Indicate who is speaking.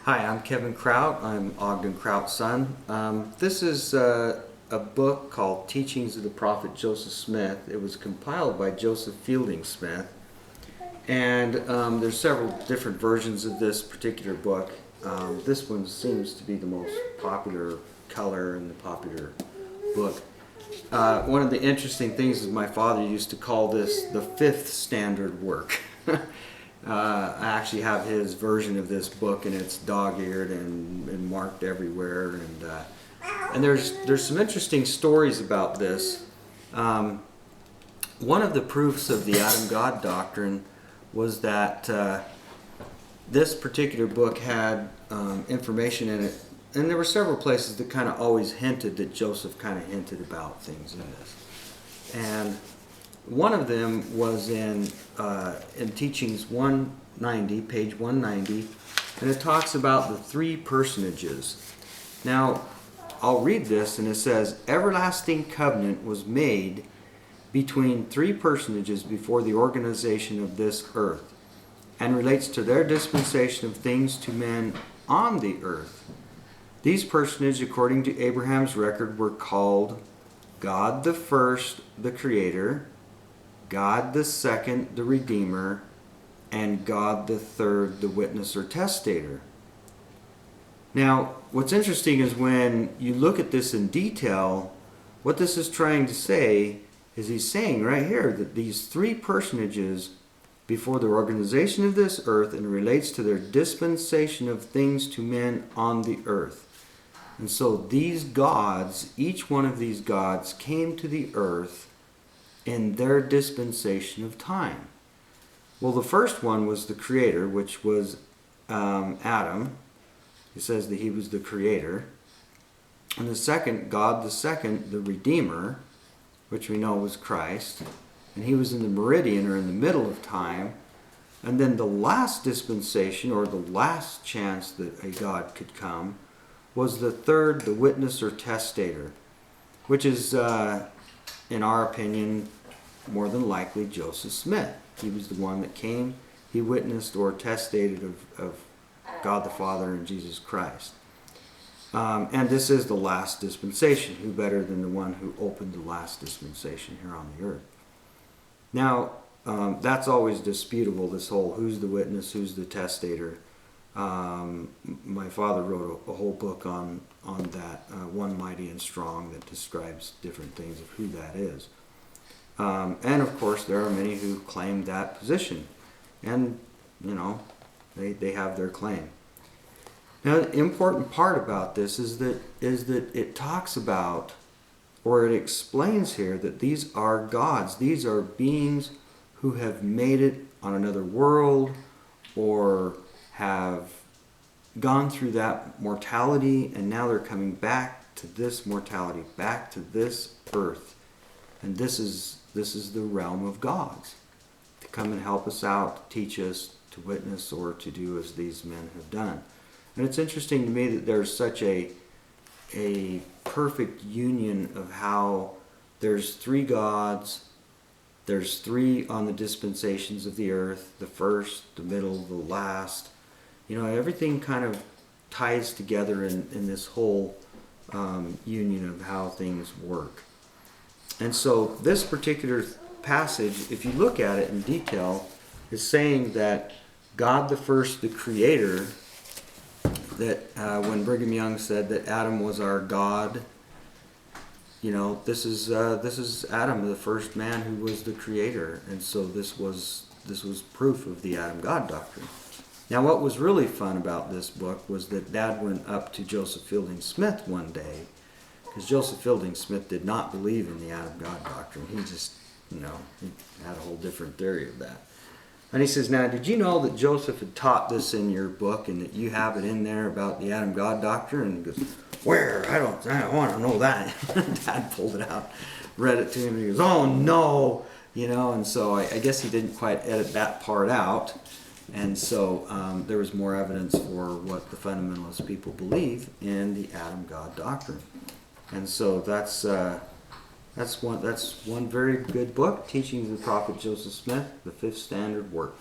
Speaker 1: Hi, I'm Kevin Kraut. I'm Ogden Kraut's son. This is a book called Teachings of the Prophet Joseph Smith. It was compiled by Joseph Fielding Smith. And there's several different versions of this particular book. This one seems to be the most popular color in the popular book. One of the interesting things is my father used to call this the fifth standard work. I actually have his version of this book, and it's dog-eared and marked everywhere. And there's some interesting stories about this. One of the proofs of the Adam-God Doctrine was that this particular book had information in it, and there were several places that kind of always hinted that Joseph kind of hinted about things in this. And one of them was in Teachings 190, page 190, and it talks about the three personages. Now, I'll read this, and it says, "Everlasting covenant was made between three personages before the organization of this earth, and relates to their dispensation of things to men on the earth. These personages, according to Abraham's record, were called God the first, the Creator, God the second, the Redeemer, and God the third, the witness or testator." Now, what's interesting is when you look at this in detail, what this is trying to say is he's saying right here that these three personages before the organization of this earth, and relates to their dispensation of things to men on the earth. And so these gods, each one of these gods came to the earth in their dispensation of time. Well, the first one was the Creator, which was Adam. It says that he was the Creator. And the second, God the second, the Redeemer, which we know was Christ. And he was in the meridian, or in the middle of time. And then the last dispensation, or the last chance that a God could come, was the third, the witness or testator, which is, in our opinion, more than likely Joseph Smith. He was the one that came, he witnessed or testated of God the Father and Jesus Christ. And this is the last dispensation. Who better than the one who opened the last dispensation here on the earth? Now, that's always disputable, this whole who's the witness, who's the testator. My father wrote a whole book on that, One Mighty and Strong, that describes different things of who that is. And of course there are many who claim that position, and you know, they have their claim. Now, the important part about this is that it talks about, or it explains here, that these are gods. These are beings who have made it on another world, or have gone through that mortality, and now they're coming back to this mortality, back to this earth. And this is the realm of gods, to come and help us out, to teach us, to witness, or to do as these men have done. And it's interesting to me that there's such a perfect union of how there's three gods, there's three on the dispensations of the earth, the first, the middle, the last. You know, everything kind of ties together in this whole union of how things work. And so this particular passage, if you look at it in detail, is saying that God the first, the Creator, that when Brigham Young said that Adam was our God, you know, this is Adam, the first man who was the Creator, and so this was proof of the Adam-God Doctrine. Now, what was really fun about this book was that Dad went up to Joseph Fielding Smith one day, because Joseph Fielding Smith did not believe in the Adam-God Doctrine. He just, you know, he had a whole different theory of that. And he says, "Now, did you know that Joseph had taught this in your book, and that you have it in there about the Adam-God Doctrine?" And he goes, "Where? I don't want to know that." Dad pulled it out, read it to him, and he goes, "Oh no," you know. And so I guess he didn't quite edit that part out. And so there was more evidence for what the fundamentalist people believe in the Adam-God Doctrine. And so that's one very good book, Teachings of the Prophet Joseph Smith, the Fifth Standard Work.